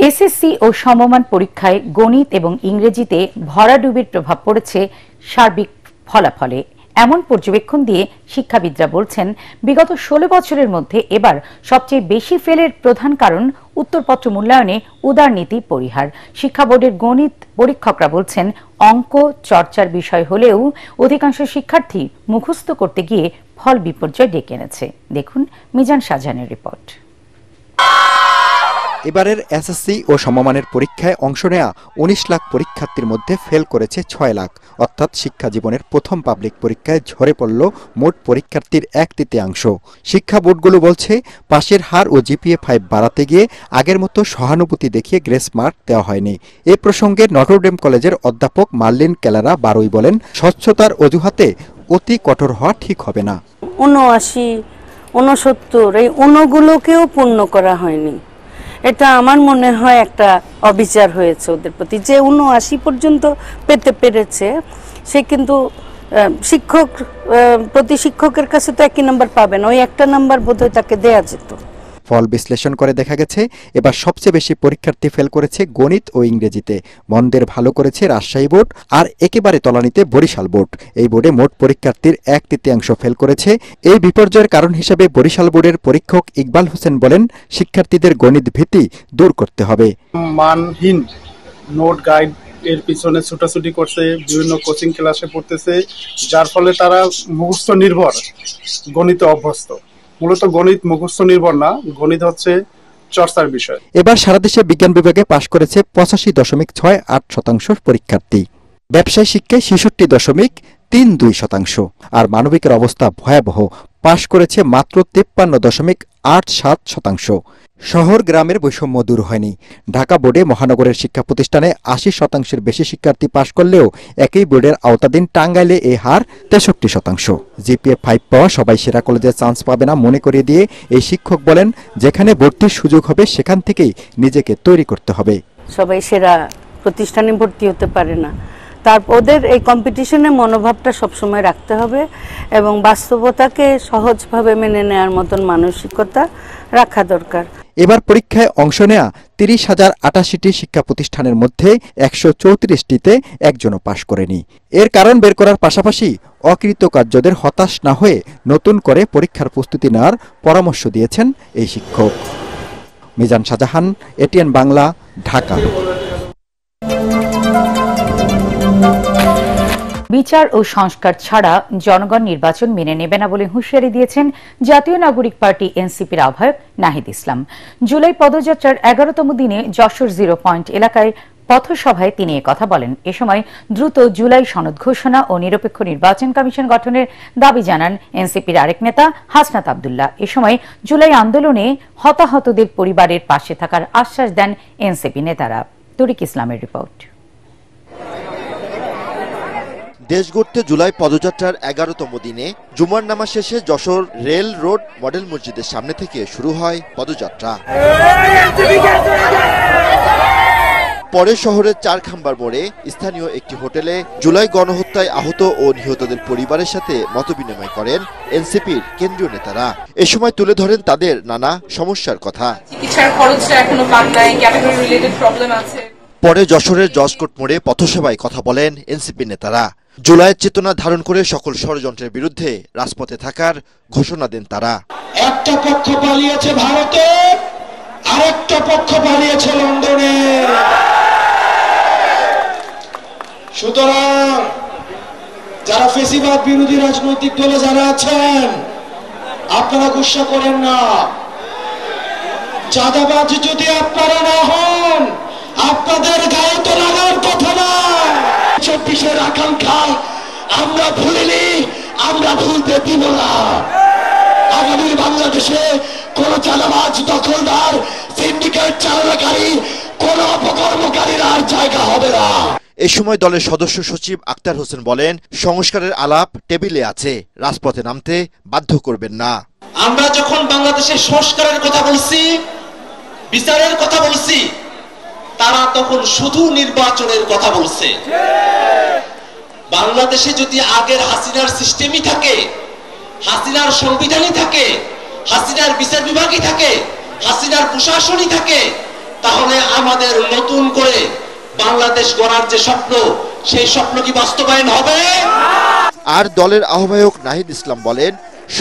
SSC ও সমমান পরীক্ষায় গণিত এবং ইংরেজিতে ভরাডুবির প্রভাব পড়েছে সার্বিক ফলাফলে। এমন পর্যবেক্ষণ দিয়ে শিক্ষাবিদরা বলছেন, বিগত ১৬ বছরের মধ্যে এবার সবচেয়ে বেশি ফেলের প্রধান কারণ উত্তরপত্র মূল্যায়নে উদারনীতি পরিহার। শিক্ষা বোর্ডের গণিত পরীক্ষকরা বলছেন, অঙ্ক চর্চার বিষয় হলেও অধিকাংশ শিক্ষার্থী মুখস্থ করতে গিয়ে ফল বিপর্যয় ডেকে এনেছে। দেখুন মিজান শাহজাহানের রিপোর্ট। এবারের এসএসসি ও সমমানের পরীক্ষায় অংশ নেয়া ১৯ লাখ পরীক্ষার্থীর মধ্যে ফেল করেছে ৬ লাখ, অর্থাৎ শিক্ষা জীবনের প্রথম পাবলিক পরীক্ষায় ঝরে পড়ল মোট পরীক্ষার্থীর ১/৩। শিক্ষা বোর্ডগুলো বলছে, পাশের হার ও জিপিএ 5 বাড়াতে গিয়ে আগের মতো সহানুভূতি দেখিয়ে গ্রেস মার্ক দেওয়া হয়নি। এ প্রসঙ্গে নটরডেম কলেজের অধ্যাপক মার্লিন কেলারা বারোই বলেন, স্বচ্ছতার অজুহাতে অতি কঠোর হওয়া ঠিক হবে না। ৭৯, ৬৯ এই অনুগুলোকেও পূর্ণ করা হয়নি। এটা আমার মনে হয় একটা অবিচার হয়েছে ওদের প্রতি। যে ৭৯ পর্যন্ত পেতে পেরেছে সে কিন্তু শিক্ষক প্রতি শিক্ষকের কাছে তো একই নাম্বার পাবে না, ওই একটা নাম্বার বোধহয় তাকে দেয়া যেত। ফল বিশ্লেষণ করে দেখা গেছে, এবার সবচেয়ে বেশি পরীক্ষার্থী ফেল করেছে গণিত ও ইংরেজিতে। মন্দের ভালো করেছে রাজশাহী বোর্ড, আর একেবারে তলানিতে বরিশাল বোর্ড। এই বোর্ডে মোট পরীক্ষার্থীর ১/৩ ফেল করেছে। এই বিপর্যয়ের কারণ হিসেবে বরিশাল বোর্ডের পরীক্ষক ইকবাল হোসেন বলেন, শিক্ষার্থীদের গণিত ভীতি দূর করতে হবে। মানহীন নোট গাইড এর পিছনে ছুটাছুটি করছে, বিভিন্ন কোচিং ক্লাসে পড়তেছে, যার ফলে তারা মুখস্থ নির্ভর গণিতে অভ্যস্ত। মূলত গণিত মুখস্থ নির্ভর না, গণিত হচ্ছে চর্চার বিষয়। এবার সারা দেশে বিজ্ঞান বিভাগে পাশ করেছে ৮৫.৬৮% পরীক্ষার্থী, ব্যবসায় শিক্ষায় ৬৬.৩২%, আর মানবিকের অবস্থা ভয়াবহ, পাশ করেছে মাত্র ৫৩.৮৭%। শহর গ্রামের বৈষম্য দূর হয়নি। ঢাকা বোর্ডে মহানগরের শিক্ষা প্রতিষ্ঠানে ৮০%-এর বেশি শিক্ষার্থী পাশ করলেও একই বোর্ডের আওতাধীন টাঙ্গাইলে এই হার ৬৩%। জিপিএ 5 পাওয়া সবাই সেরা কলেজে চান্স পাবে না মনে করিয়ে দিয়ে এই শিক্ষক বলেন, যেখানে ভর্তির সুযোগ হবে সেখান থেকেই নিজেকে তৈরি করতে হবে। সবাই সেরা প্রতিষ্ঠানে ভর্তি হতে পারে না, ওদের এই কম্পিটিশনের মনোভাবটা সবসময় রাখতে হবে এবং বাস্তবতাকে সহজভাবে মেনে নেওয়ার মতন মানসিকতা রাখা দরকার। এবার পরীক্ষায় অংশ নেয়া ৩০,০৮৮টি শিক্ষা প্রতিষ্ঠানের মধ্যে ১৩৪টিতে একজনও পাশ করেনি। এর কারণ বের করার পাশাপাশি অকৃতকার্যদের হতাশ না হয়ে নতুন করে পরীক্ষার প্রস্তুতি নেওয়ার পরামর্শ দিয়েছেন এই শিক্ষক। মিজান শাহজাহান, এটিএন বাংলা, ঢাকা। বিচার ও সংস্কার ছাড়া জনগণ নির্বাচন মেনে নেবে না বলে হুঁশিয়ারি দিয়েছেন জাতীয় নাগরিক পার্টি এনসিপির আহ্বায়ক নাহিদ ইসলাম। জুলাই পদযাত্রার ১১তম দিনে যশোর 0 পয়েন্ট এলাকায় পথসভায় তিনি কথা বলেন। এ সময় দ্রুত জুলাই সনদ ঘোষণা ও নিরপেক্ষ নির্বাচন কমিশন গঠনের দাবি জানান এনসিপির আরেক নেতা হাসনাত আব্দুল্লাহ। এ সময় জুলাই আন্দোলনে হতাহতদের পরিবারের পাশে থাকার আশ্বাস দেন এনসিপি নেতারা। তরিক ইসলামের রিপোর্ট। দেশ গড়তে জুলাই পদযাত্রার ১১তম দিনে জুমার নামাজ শেষে যশোর রেল রোড মডেল মসজিদের সামনে থেকে শুরু হয় পদযাত্রা। পরে শহরের চারখাম্বার মোড়ে স্থানীয় একটি হোটেলে জুলাই গণহত্যায় আহত ও নিহতদের পরিবারের সাথে মতবিনিময় করেন এনসিপির কেন্দ্রীয় নেতারা। এ সময় তুলে ধরেন তাদের নানা সমস্যার কথা। পরে যশোরের জজকোর্ট মোড়ে পথসভায় কথা বলেন এনসিপি নেতারা। জুলাইয়ের চেতনা ধারণ করে সকল ষড়যন্ত্রের বিরুদ্ধে রাজপথে থাকার ঘোষণা দেন তারা। একটা পক্ষ পালিয়েছে ভারতে, আরেকটা পক্ষ পালিয়েছে লন্ডনে। সুতরাং যারা ফেসিবাদ বিরোধী রাজনৈতিক দলে যারা আছেন, আপনারা গুসা করেন না। চাঁদাবাজ যদি আপনারা না হন, আপনাদের গায়ে তো লাগার কথা না। ২৪-এর আকাঙ্ক্ষা আমরা ভুলিনি, আমরা ভুলতে দিব না। আগামীর বাংলাদেশে কোন চাঁদাবাজ, দখলদার, সিন্ডিকেট চালনাকারী, কোন অপকর্মকারীর আর জায়গা হবে না। এ সময় দলের সদস্য সচিব আক্তার হোসেন বলেন, সংস্কারের আলাপ টেবিলে আছে, রাজপথে নামতে বাধ্য করবেন না। আমরা যখন বাংলাদেশের সংস্কারের কথা বলছি, বিচারের কথা বলছি, তারা তখন শুধু নির্বাচনের কথা বলছে। বাংলাদেশে যদি আগের হাসিনার সিস্টেমই থাকে, হাসিনার সংবিধানই থাকে, হাসিনার বিচার বিভাগই থাকে, হাসিনার প্রশাসনই থাকে, তাহলে আমাদের নতুন করে বাংলাদেশ গড়ার যে স্বপ্ন, সেই স্বপ্ন কি বাস্তবায়ন হবে? আর দলের আহ্বায়ক নাহিদ ইসলাম বলেন,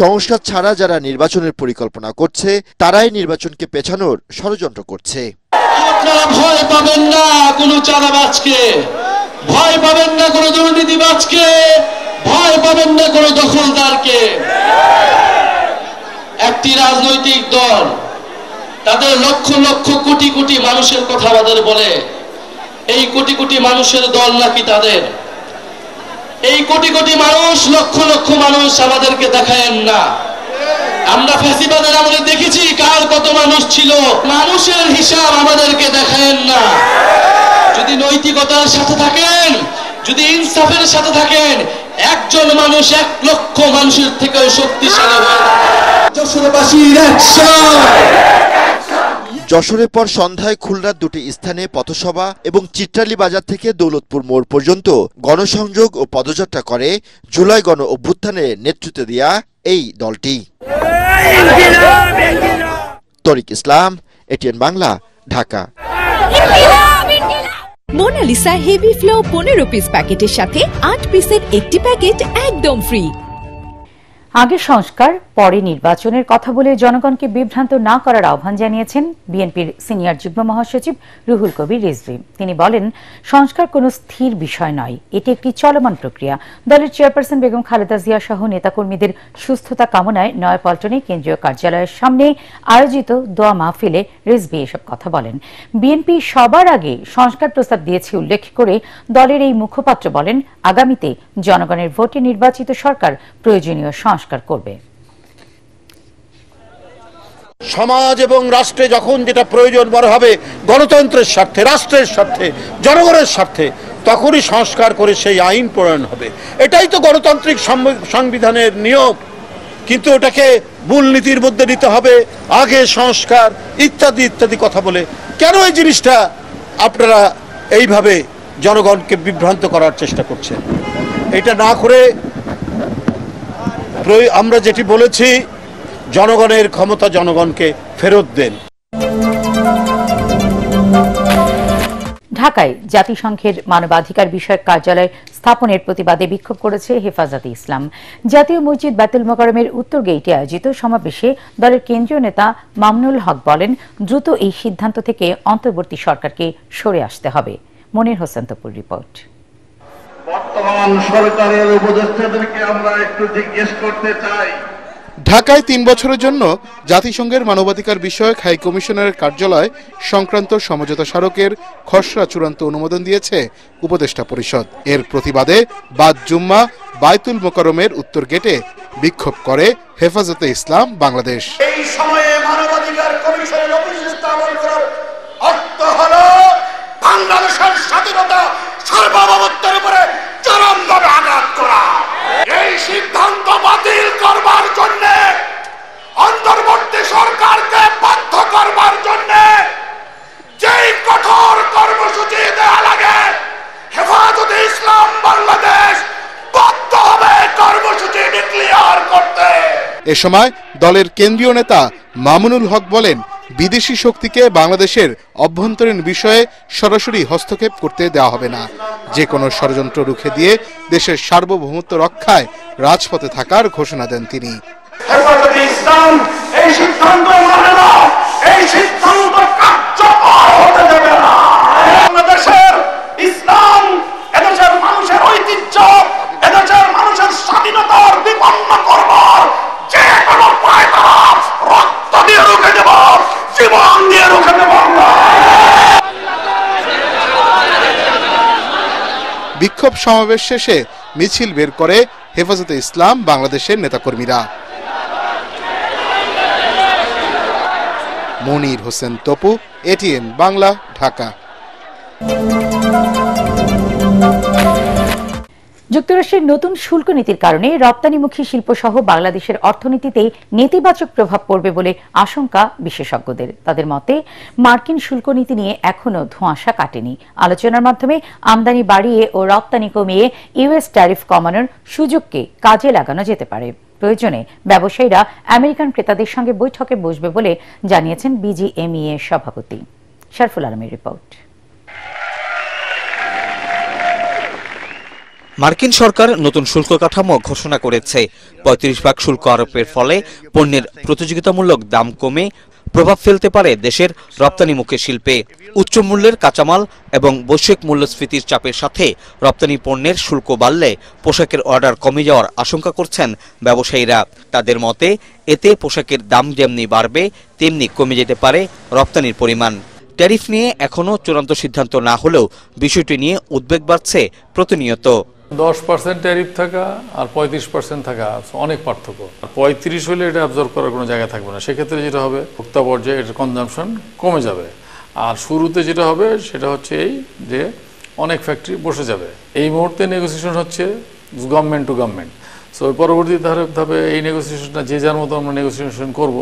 সংস্কার ছাড়া যারা নির্বাচনের পরিকল্পনা করছে তারাই নির্বাচনকে পেছানোর ষড়যন্ত্র করছে। আপনারা ভয় পাবেন না কোনো চাঁদাবাজকে, ভয় পাবেন না কোনো দুর্নীতিবাজকে, ভয় পাবেন না কোনো দখলদারকে। একটি রাজনৈতিক দল তাদের লক্ষ লক্ষ কোটি কোটি মানুষের কথা আমাদের বলে, এই কোটি কোটি মানুষের দল নাকি তাদের? এই কোটি কোটি মানুষ, লক্ষ লক্ষ মানুষ আমাদেরকে দেখায়েন না। আমরা ফ্যাসিবাদের আমলে দেখেছি কার কত মানুষ ছিল, মানুষের হিসাব আমাদেরকে দেখায়েন না। যদি নৈতিকতার সাথে থাকেন, যদি ইনসাফের সাথে থাকেন, একজন মানুষ 1 লক্ষ মানুষের থেকেও শক্তিশালী হয়। যশোরবাসীর অ্যাকশন! যশোরের পর সন্ধ্যায় খুলনার দুটি স্থানে পথসভা এবং চিত্রালী বাজার থেকে দৌলতপুর মোড় পর্যন্ত গণসংযোগ ও পদযাত্রা করে জুলাই গণ অভ্যুত্থানে নেতৃত্ব দেয়া এই দলটি। Tarik Islam, ATN Bangla, Dhaka. Monalisa heavy flow 15 piece প্যাকেটের সাথে 8 পিসের একটি প্যাকেট একদম ফ্রি। আগে সংস্কার পরে নির্বাচনের কথা বলে জনগণকে বিভ্রান্ত না করার আহ্বান জানিয়েছেন বিএনপির সিনিয়র যুগ্ম মহাসচিব রুহুল কবির রিজভী। তিনি বলেন, সংস্কার কোনো স্থির বিষয় নয়, এটি একটি চলমান প্রক্রিয়া। দলের চেয়ারপারসন বেগম খালেদা জিয়া সহ নেতাকর্মীদের সুস্থতা কামনায় নয়াপল্টনে কেন্দ্রীয় কার্যালয়ের সামনে আয়োজিত দোয়া মাহফিলে রিজভী এসব কথা বলেন। বিএনপি সবার আগে সংস্কার প্রস্তাব দিয়েছে উল্লেখ করে দলের এই মুখপাত্র বলেন, আগামীতে জনগণের ভোটে নির্বাচিত সরকার প্রয়োজনীয় সংস্কার করবে। সমাজ এবং রাষ্ট্রে যখন যেটা প্রয়োজন মনে হবে গণতন্ত্রের স্বার্থে, রাষ্ট্রের স্বার্থে, জনগণের স্বার্থে, তখনই সংস্কার করে সেই আইন প্রণয়ন হবে। এটাই তো গণতান্ত্রিক সংবিধানের নিয়ম। কিন্তু ওটাকে মূলনীতির মধ্যে নিতে হবে, আগে সংস্কার ইত্যাদি ইত্যাদি কথা বলে কেন এই জিনিসটা আপনারা এইভাবে জনগণকে বিভ্রান্ত করার চেষ্টা করছেন? এটা না করে আমরা যেটি বলেছি, জনগণের ক্ষমতা জনগণকে ফেরত দেন। ঢাকায় জাতিসংঘের মানবাধিকার বিষয়ক কার্যালয় স্থাপনের প্রতিবাদে বিক্ষোভ করেছে হেফাজতে ইসলাম। জাতীয় মসজিদ বায়তুল মোকাররমের উত্তর গেইটে আয়োজিত সমাবেশে দলের কেন্দ্রীয় নেতা মামুনুল হক বলেন, দ্রুত এই সিদ্ধান্ত থেকে অন্তর্বর্তী সরকারকে সরে আসতে হবে। মনির হোসেন তপুর রিপোর্ট। বর্তমান সরকারের উপদেষ্টাদেরকে আমরা একটু জিজ্ঞেস করতে চাই, ঢাকায় 3 বছরের জন্য জাতিসংঘের মানবাধিকার বিষয়ক হাই কমিশনারের কার্যালয় সংক্রান্ত সমঝোতা স্মারকের খসড়া চূড়ান্ত অনুমোদন দিয়েছে উপদেষ্টা পরিষদ। এর প্রতিবাদে বাদ জুম্মা বায়তুল মোকাররমের উত্তর গেটে বিক্ষোভ করে হেফাজতে ইসলাম বাংলাদেশ। এই সময়ে মানবাধিকার কমিশনের অফিস স্থাপন করার অর্থ হলো বাংলাদেশের স্বাধীনতা সার্বভৌমত্বের উপরে চরমভাবে আঘাত করা। এই সিদ্ধান্ত বাতিল করবার জন্য, অন্তর্বর্তী সরকারকে বাধ্য করবার জন্য যেই কঠোর কর্মসূচি দেওয়া লাগে, হেফাজতে ইসলাম বাংলাদেশ বাধ্য হবে কর্মসূচি ডিক্লেয়ার করতে। এ সময় দলের কেন্দ্রীয় নেতা মামুনুল হক বলেন, বিদেশি শক্তিকে বাংলাদেশের অভ্যন্তরীণ বিষয়ে সরাসরি হস্তক্ষেপ করতে দেওয়া হবে না। যে কোনো ষড়যন্ত্র রুখে দিয়ে দেশের সার্বভৌমত্ব রক্ষায় রাজপথে থাকার ঘোষণা দেন তিনি। হেফাজতে ইসলাম এই সিদ্ধান্ত মানে না, এই সিদ্ধান্ত কার্যকর হতে দেবে না। বাংলাদেশের ইসলাম এদেশের মানুষের ঐতিহ্য, এদেশের মানুষের স্বাধীনতার বিপন্ন করবার যে কোনো পায়তারা রক্ত দিয়ে রুখে দেব, জীবন দিয়ে রুখে দেব। বিক্ষোভ সমাবেশ শেষে মিছিল বের করে হেফাজতে ইসলাম বাংলাদেশের নেতাকর্মীরা। মনির হোসেন তপু, এটিএন বাংলা, ঢাকা। যুক্তরাষ্ট্রের নতুন শুল্ক নীতির কারণে রপ্তানিমুখী শিল্পসহ বাংলাদেশের অর্থনীতিতে নেতিবাচক প্রভাব পড়বে বলে আশঙ্কা বিশেষজ্ঞদের। তাদের মতে, মার্কিন শুল্ক নীতি নিয়ে এখনও ধোঁয়াশা কাটেনি। আলোচনার মাধ্যমে আমদানি বাড়িয়ে ও রপ্তানি কমিয়ে ইউএস ট্যারিফ কমানোর সুযোগকে কাজে লাগানো যেতে পারে। প্রয়োজনে ব্যবসায়ীরা আমেরিকান ক্রেতাদের সঙ্গে বৈঠকে বসবে বলে জানিয়েছেন বিজিএমইএ সভাপতি। শরফুল আলমের রিপোর্ট। মার্কিন সরকার নতুন শুল্ক কাঠামো ঘোষণা করেছে। ৩৫% শুল্ক আরোপের ফলে পণ্যের প্রতিযোগিতামূলক দাম কমে প্রভাব ফেলতে পারে দেশের রপ্তানিমুখী শিল্পে। উচ্চ মূল্যের কাঁচামাল এবং বৈশ্বিক মূল্যস্ফীতির চাপের সাথে রপ্তানি পণ্যের শুল্ক বাড়লে পোশাকের অর্ডার কমে যাওয়ার আশঙ্কা করছেন ব্যবসায়ীরা। তাদের মতে এতে পোশাকের দাম যেমনি বাড়বে তেমনি কমে যেতে পারে রপ্তানির পরিমাণ। ট্যারিফ নিয়ে এখনও চূড়ান্ত সিদ্ধান্ত না হলেও বিষয়টি নিয়ে উদ্বেগ বাড়ছে প্রতিনিয়ত। 10% ট্যারিফ থাকা আর 35% থাকা অনেক পার্থক্য। 35 হলে এটা অ্যাবজর্ব করার কোনো জায়গা থাকবে না। সেক্ষেত্রে যেটা হবে ভোক্তা পর্যায়ে এটার কনজাম্পশন কমে যাবে। আর শুরুতে যেটা হবে সেটা হচ্ছে এই যে অনেক ফ্যাক্টরি বসে যাবে। এই মুহূর্তে নেগোসিয়েশন হচ্ছে গভর্নমেন্ট টু গভর্নমেন্ট। সো পরবর্তী ধাপে এই নেগোসিয়েশনটা যে যার মতো আমরা নেগোসিয়েশন করব।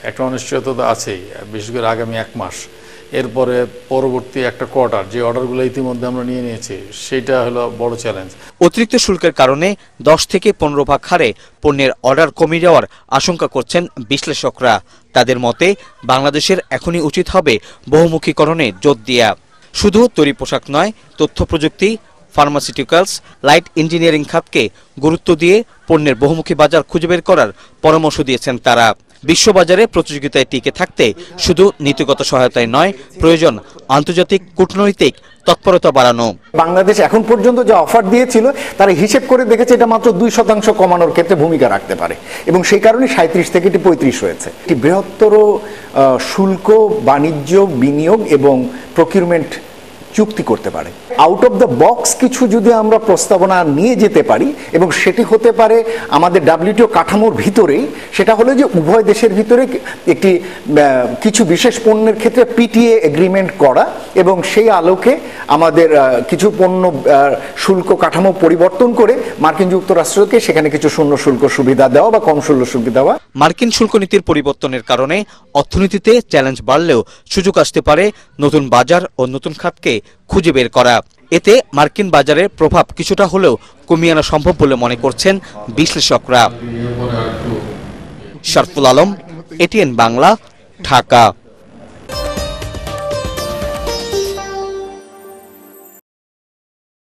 একটা অনিশ্চয়তা আছেই, বিশেষ করে আগামী 1 মাস। এরপরে পরবর্তী একটা কোয়ার্টার, যে অর্ডারগুলো ইতিমধ্যে আমরা নিয়ে নিয়েছি, সেটা হলো বড় চ্যালেঞ্জ। অতিরিক্ত শুল্কের কারণে 10 থেকে 15% হারে পণ্যের অর্ডার কমে যাওয়ার আশঙ্কা করছেন বিশ্লেষকরা। তাদের মতে বাংলাদেশের এখনই উচিত হবে বহুমুখীকরণে জোর দেয়া। শুধু তৈরি পোশাক নয়, তথ্য প্রযুক্তি, ফার্মাসিউটিক্যালস, লাইট ইঞ্জিনিয়ারিং খাতকে গুরুত্ব দিয়ে পণ্যের বহুমুখী বাজার খুঁজে বের করার পরামর্শ দিয়েছেন তারা। বিশ্ববাজারে প্রতিযোগিতায় টিকে থাকতে শুধু নীতিগত সহায়তায় নয়, প্রয়োজন আন্তর্জাতিক কূটনৈতিক তৎপরতা বাড়ানো। বাংলাদেশ এখন পর্যন্ত যে অফার দিয়েছিল তারা হিসেব করে দেখেছে এটা মাত্র 2% কমানোর ক্ষেত্রে ভূমিকা রাখতে পারে, এবং সেই কারণে 37 থেকে 35 হয়েছে। একটি বৃহত্তর শুল্ক, বাণিজ্য, বিনিয়োগ এবং প্রকিউরমেন্ট চুক্তি করতে পারে। আউট অফ দ্য বক্স কিছু যদি আমরা প্রস্তাবনা নিয়ে যেতে পারি, এবং সেটি হতে পারে আমাদের WTO কাঠামোর ভিতরেই, সেটা হলো যে উভয় দেশের ভিতরে একটি কিছু বিশেষ পণ্যের ক্ষেত্রে PTA এগ্রিমেন্ট করা, এবং সেই আলোকে আমাদের কিছু পণ্য শুল্ক কাঠামো পরিবর্তন করে মার্কিন যুক্তরাষ্ট্রকে সেখানে কিছু শূন্য শুল্ক সুবিধা দেওয়া বা কম শুল্ক সুবিধা দেওয়া। মার্কিন শুল্ক নীতির পরিবর্তনের কারণে অর্থনীতিতে চ্যালেঞ্জ বাড়লেও সুযোগ আসতে পারে নতুন বাজার ও নতুন খাতকে খুঁজে বের করা। এতে মার্কিন বাজারের প্রভাব কিছুটা হলেও কমিয়ে আনা সম্ভব বলে মনে করছেন বিশ্লেষকরা। শরফুল আলম, ATN বাংলা, ঢাকা।